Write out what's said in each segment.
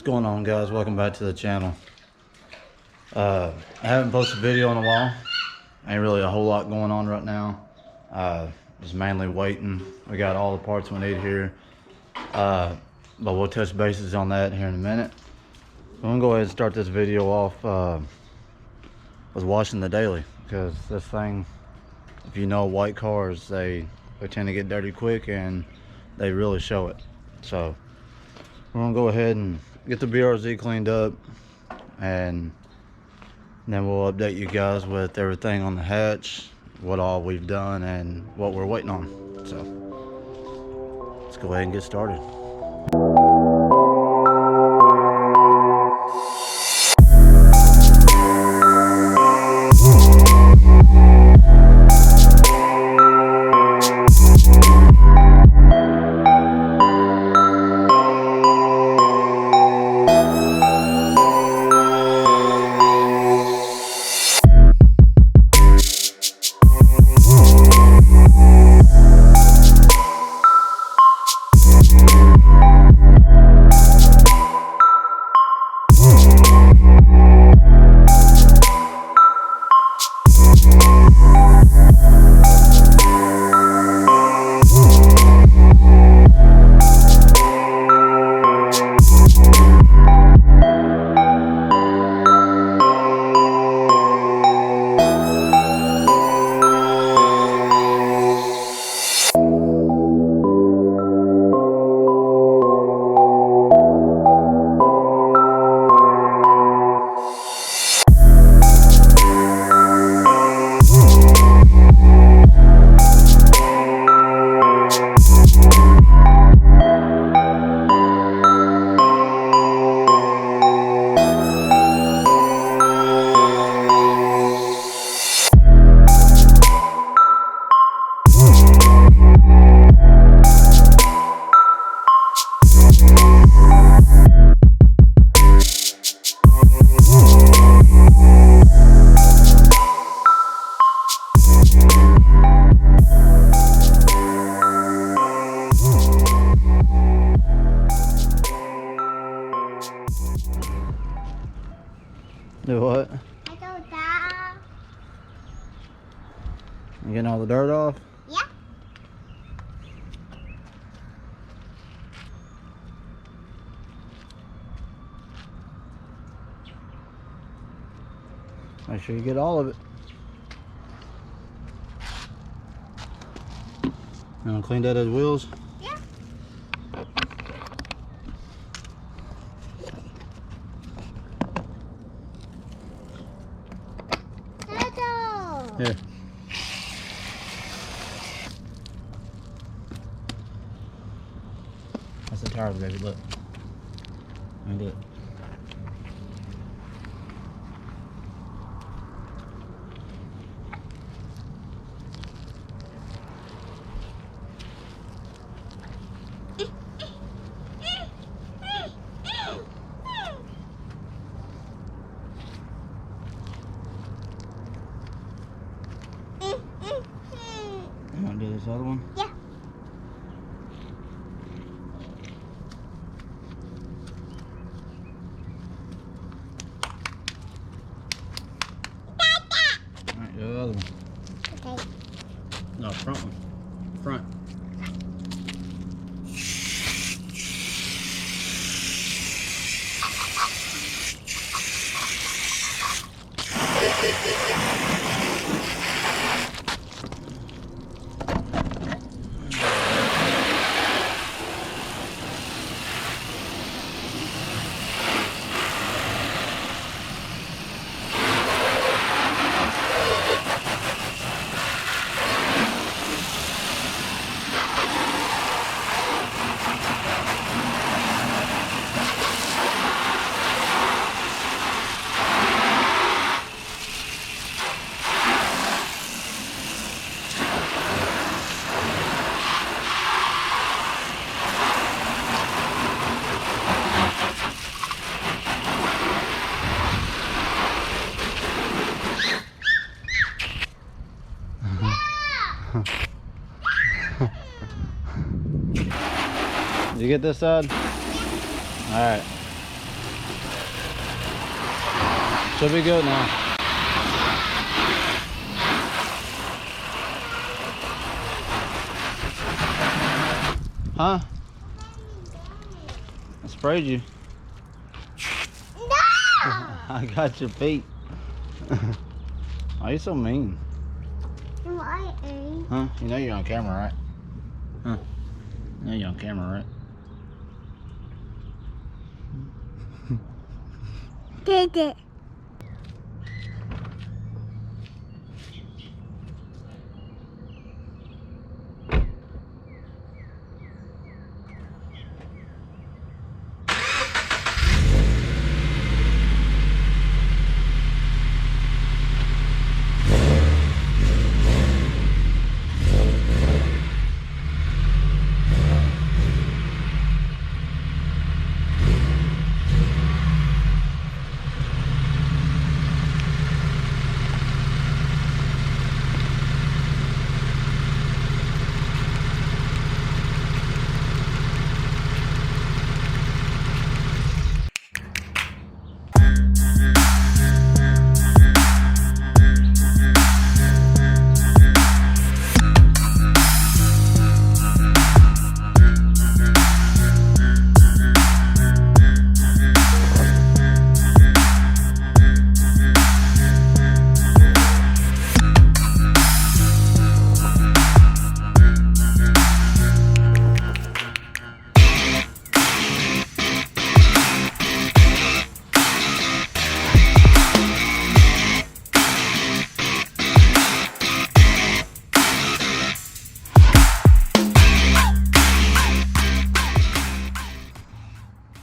What's going on, guys? Welcome back to the channel. I haven't posted a video in a while. Ain't really a whole lot going on right now. Just mainly waiting. We got all the parts we need here. But we'll touch bases on that here in a minute. I'm gonna go ahead and start this video off with washing the daily, because this thing, if you know white cars, they tend to get dirty quick and they really show it. So we're gonna go ahead and get the BRZ cleaned up, and then we'll update you guys with everything on the hatch, what all we've done and what we're waiting on. So let's go ahead and get started. Do what? I don't know. You getting all the dirt off? Yeah. Make sure you get all of it. You want to clean that as wheels? Yeah. Turtle. Here. That's the tires, baby. Look. Let me do it. You want to do this other one? Yeah. Alright, do the other one. Okay. No, front one. Front. Did you get this side? All right. Should be good now. Huh? I sprayed you. No! I got your feet. Why are you so mean? Why ain't? Huh? You know you're on camera, right? Huh? You know you're on camera, right? Did it?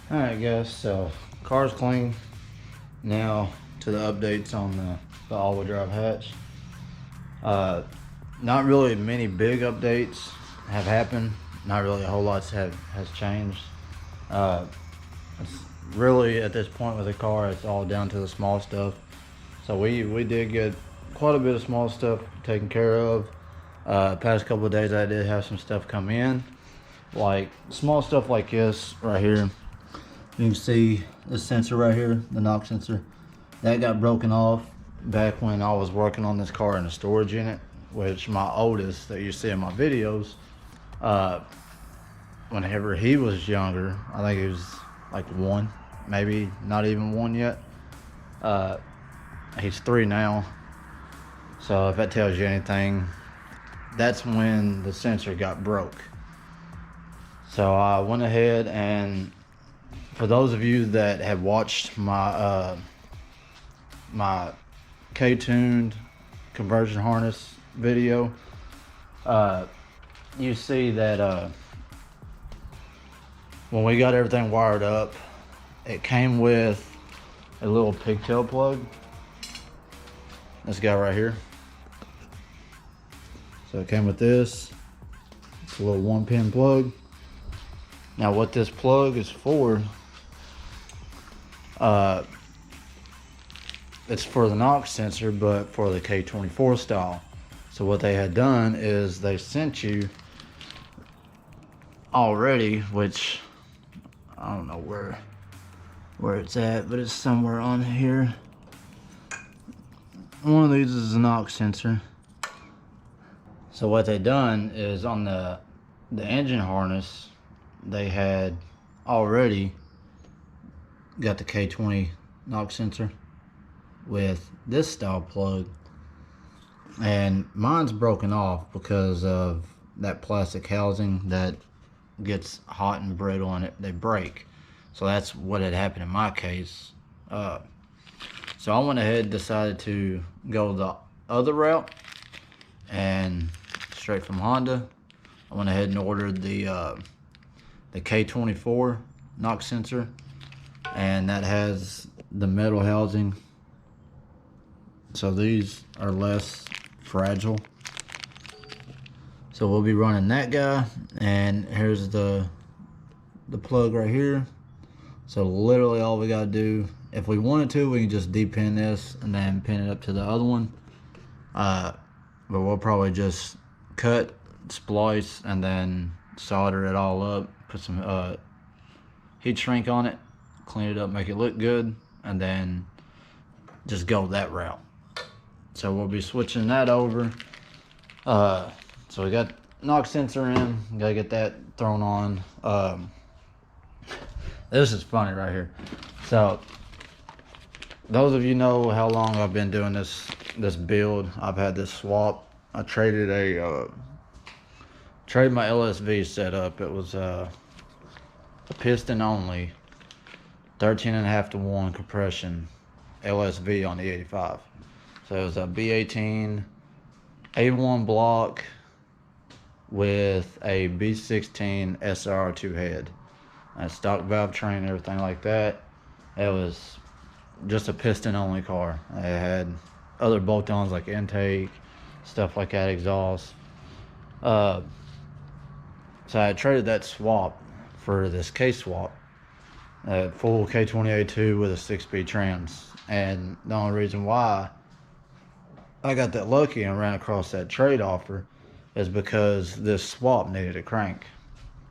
Alright guys, so car's clean. Now to the updates on the all-wheel drive hatch. Not really many big updates have happened. Not really a whole lot has changed. It's really at this point with the car, it's all down to the small stuff. So we did get quite a bit of small stuff taken care of. Past couple of days I did have some stuff come in, like small stuff like this right here. You can see the sensor right here, the knock sensor, that got broken off back when I was working on this car in the storage unit, which my oldest that you see in my videos, whenever he was younger, I think he was like 1, maybe not even 1 yet. He's 3 now. So if that tells you anything, that's when the sensor got broke. So I went ahead, and for those of you that have watched my my K-tuned conversion harness video, you see that when we got everything wired up, it came with a little pigtail plug. This guy right here. So it came with this. It's a little 1-pin plug. Now what this plug is for, it's for the knock sensor, but for the K24 style. So what they had done is they sent you already, which I don't know where it's at, but it's somewhere on here. One of these is a knock sensor. So what they done is on the engine harness, they had already got the K20 knock sensor with this style plug, and mine's broken off because of that plastic housing that gets hot and brittle and they break. So that's what had happened in my case. So I went ahead and decided to go the other route, and straight from Honda, I went ahead and ordered the K24 knock sensor, and that has the metal housing, so these are less fragile. So we'll be running that guy, and here's the plug right here. So literally all we gotta do, if we wanted to, we can just depin this and then pin it up to the other one, but we'll probably just cut, splice, and then solder it all up, put some heat shrink on it, clean it up, make it look good, and then just go that route. So we'll be switching that over. So we got knock sensor in, gotta get that thrown on. This is funny right here. So those of you know how long I've been doing this build. I've had this swap. I traded my LSV setup. It was a piston only 13.5-to-1 compression LSV on the 85. So it was a B18 A1 block with a B16 SR2 head. A stock valve train, everything like that. It was just a piston only car. It had other bolt-ons like intake, stuff like that, exhaust. So I traded that swap for this K-swap, full K20A2 with a 6-speed trans. And the only reason why I got that lucky and ran across that trade offer is because this swap needed a crank.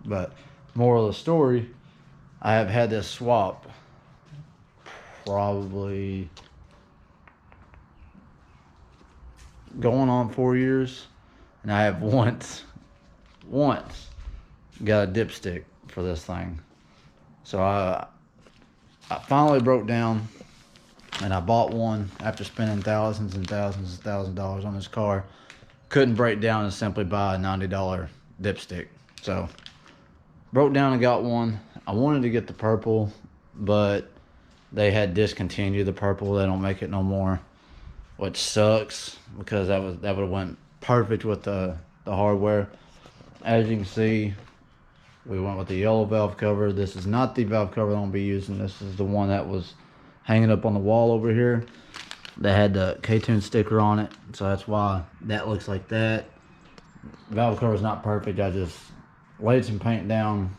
But moral of the story, I have had this swap probably going on 4 years, and I have once got a dipstick for this thing. So I finally broke down and I bought one after spending thousands and thousands and thousands of dollars on this car. Couldn't break down and simply buy a $90 dipstick. So broke down and got one. I wanted to get the purple, but they had discontinued the purple. They don't make it no more, which sucks because that would have went perfect with the hardware. As you can see, we went with the yellow valve cover. This is not the valve cover that I'm gonna be using. This is the one that was hanging up on the wall over here. That had the K-Tune sticker on it, so that's why that looks like that. Valve cover is not perfect. I just laid some paint down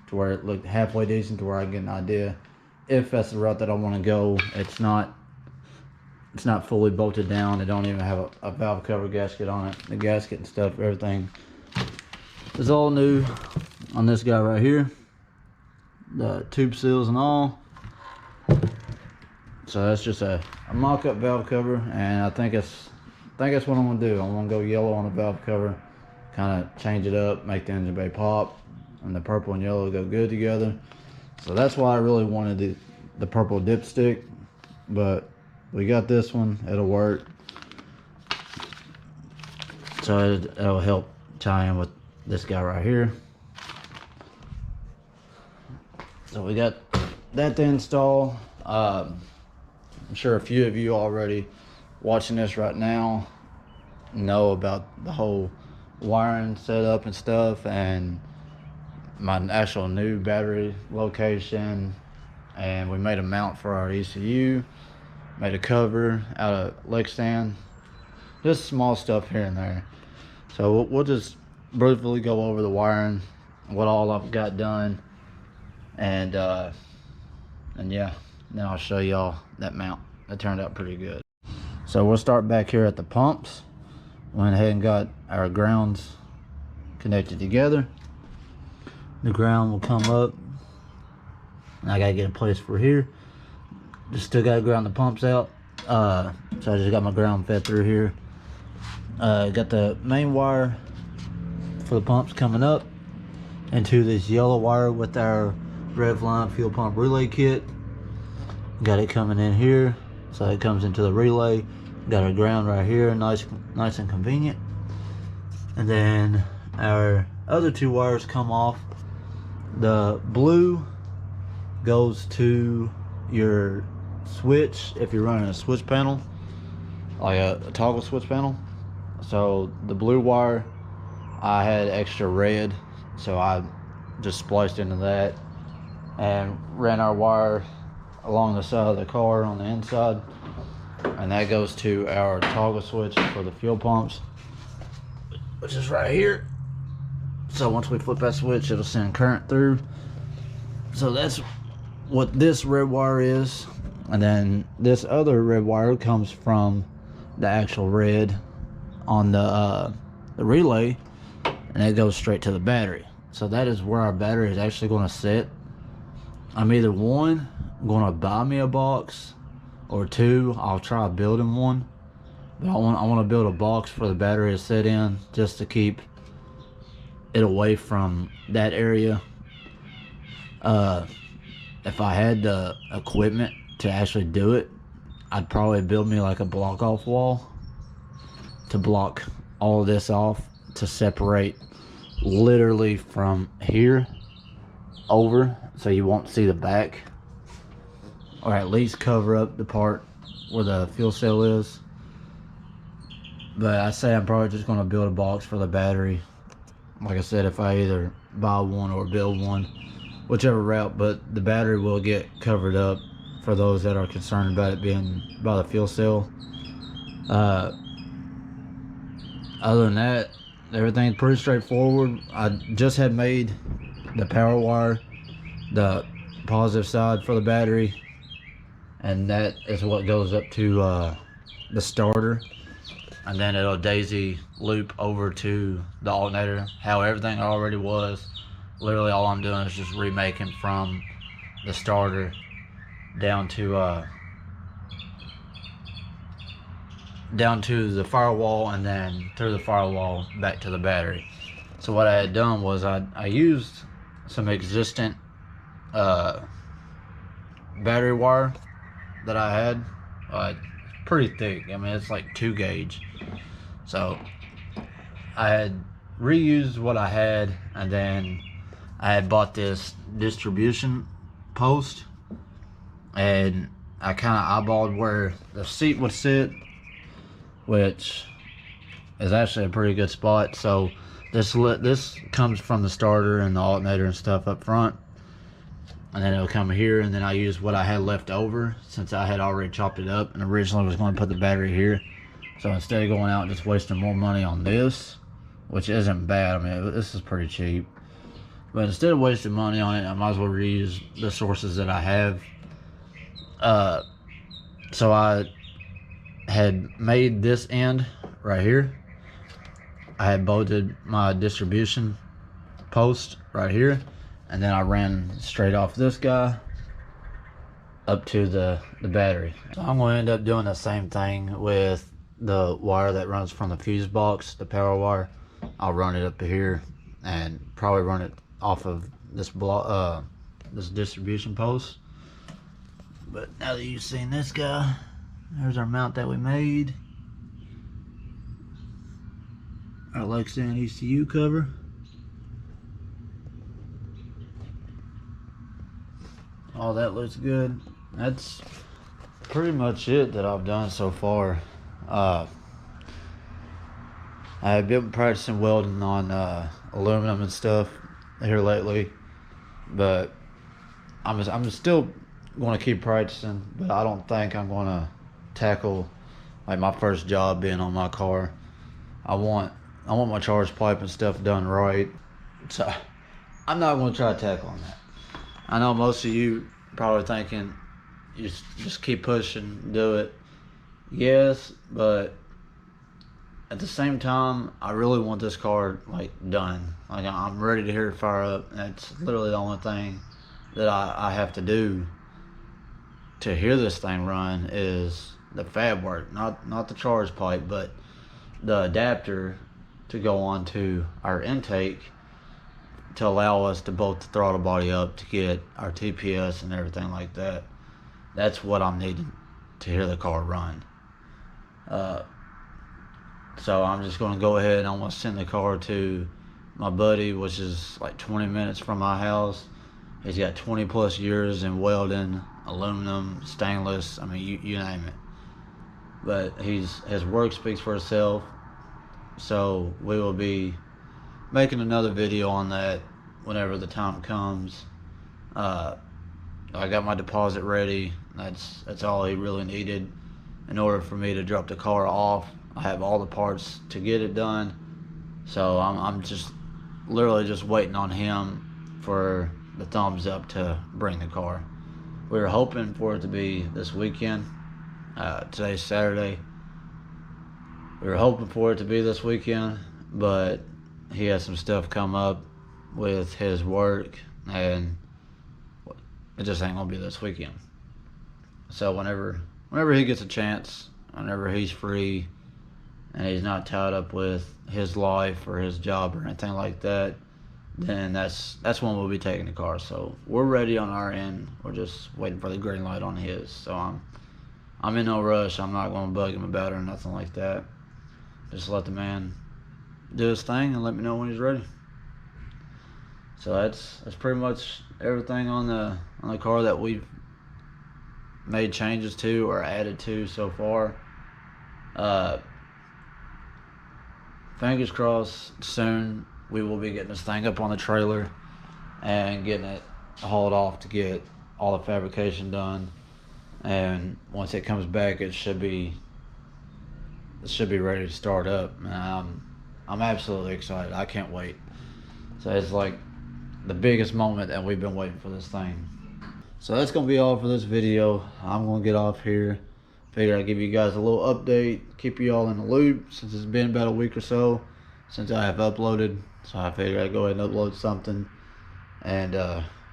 to where it looked halfway decent, to where I get an idea if that's the route that I want to go. It's not fully bolted down. It don't even have a valve cover gasket on it. The gasket and stuff, everything is all new on this guy right here. The tube seals and all. So that's just a mock-up valve cover, and I think that's what I'm gonna do. I'm gonna go yellow on the valve cover, kind of change it up, make the engine bay pop, and the purple and yellow go good together. So that's why I really wanted the purple dipstick, but we got this one. It'll work. So it'll help tie in with this guy right here. So we got that to install. I'm sure a few of you already watching this right now know about the whole wiring setup and stuff, and my actual new battery location. And we made a mount for our ECU, made a cover out of leg stand, just small stuff here and there. So we'll just briefly go over the wiring, what all I've got done, and yeah, then I'll show y'all that mount. It turned out pretty good. So we'll start back here at the pumps. Went ahead and got our grounds connected together. The ground will come up, and I gotta get a place for here. Just still gotta ground the pumps out. So I just got my ground fed through here. Got the main wire for the pumps coming up into this yellow wire with our Revline fuel pump relay kit. Got it coming in here, so it comes into the relay. Got our ground right here, nice and convenient. And then our other two wires come off. The blue goes to your switch if you're running a switch panel, like a toggle switch panel. So the blue wire, I had extra red, so I just spliced into that and ran our wire along the side of the car on the inside, and that goes to our toggle switch for the fuel pumps, which is right here. So once we flip that switch, it'll send current through. So that's what this red wire is. And then this other red wire comes from the actual red on the relay, and it goes straight to the battery. So that is where our battery is actually going to sit. I'm either going to buy me a box or two, I'll try building one. But I want to build a box for the battery to sit in, just to keep it away from that area. If I had the equipment to actually do it, I'd probably build me like a block off wall to block all of this off, to separate literally from here over, so you won't see the back, or at least cover up the part where the fuel cell is. But I say I'm probably just going to build a box for the battery. Like I said, if I either buy one or build one, whichever route, but the battery will get covered up for those that are concerned about it being by the fuel cell. Other than that, everything's pretty straightforward. I just had made the power wire the positive side for the battery, and that is what goes up to the starter, and then it'll daisy loop over to the alternator how everything already was. Literally all I'm doing is just remaking from the starter down to the firewall, and then through the firewall back to the battery. So what I had done was I used some existing battery wire that I had. Pretty thick. I mean, it's like 2 gauge. So I had reused what I had, and then I had bought this distribution post, and I kind of eyeballed where the seat would sit, which is actually a pretty good spot. So this comes from the starter and the alternator and stuff up front, and then it'll come here, and then I used what I had left over, since I had already chopped it up and originally was going to put the battery here. So instead of going out and just wasting more money on this, which isn't bad, I mean, this is pretty cheap, but instead of wasting money on it, I might as well reuse the sources that I have. So I had made this end right here. I had bolted my distribution post right here, and then I ran straight off this guy up to the battery. So I'm going to end up doing the same thing with the wire that runs from the fuse box, the power wire. I'll run it up here and probably run it off of this block, this distribution post. But now that you've seen this guy, there's our mount that we made. Our Lexan ECU cover. All that looks good. That's pretty much it that I've done so far. I've been practicing welding on aluminum and stuff here lately, but I'm still going to keep practicing. But I don't think I'm going to tackle like my first job being on my car. I want my charge pipe and stuff done right, so I'm not going to try to tackle on that. I know most of you probably thinking, you just keep pushing, do it. Yes, but at the same time, I really want this car like done. Like, I'm ready to hear it fire up. That's literally the only thing that I have to do to hear this thing run is the fab work, not the charge pipe, but the adapter to go onto our intake to allow us to bolt the throttle body up to get our TPS and everything like that. That's what I'm needing to hear the car run. So I'm just going to go ahead and I'm going to send the car to my buddy, which is like 20 minutes from my house. He's got 20 plus years in welding, aluminum, stainless, I mean, you name it. But his work speaks for itself. So we will be making another video on that whenever the time comes. I got my deposit ready. That's all he really needed in order for me to drop the car off. I have all the parts to get it done, so I'm just literally just waiting on him for the thumbs up to bring the car. We were hoping for it to be this weekend. Today's Saturday. We were hoping for it to be this weekend, but he had some stuff come up with his work, and it just ain't gonna be this weekend. So whenever whenever he gets a chance, whenever he's free and he's not tied up with his life or his job or anything like that, then that's when we'll be taking the car. So we're ready on our end. We're just waiting for the green light on his. So I'm in no rush. I'm not going to bug him about it or nothing like that. Just let the man do his thing and let me know when he's ready. So that's pretty much everything on the car that we've made changes to or added to so far. Fingers crossed soon we will be getting this thing up on the trailer and getting it hauled off to get all the fabrication done. And once it comes back, it should be ready to start up. And I'm absolutely excited. I can't wait. So it's like the biggest moment that we've been waiting for this thing. So that's gonna be all for this video. I'm gonna get off here. Figure I'd give you guys a little update, keep you all in the loop since it's been about a week or so since I have uploaded. So I figured I'd go ahead and upload something and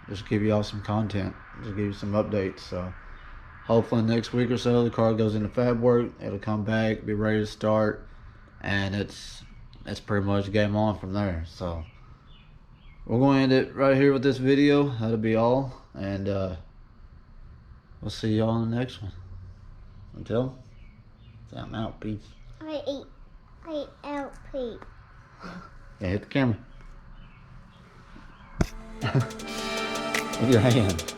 just give you all some content, just give you some updates. So hopefully next week or so the car goes into fab work, it'll come back, be ready to start, and it's pretty much game on from there. So we're going to end it right here with this video. That'll be all, and we'll see y'all in the next one. Until I'm out, peace. I out, Pete. Yeah, hit the camera. With your hand.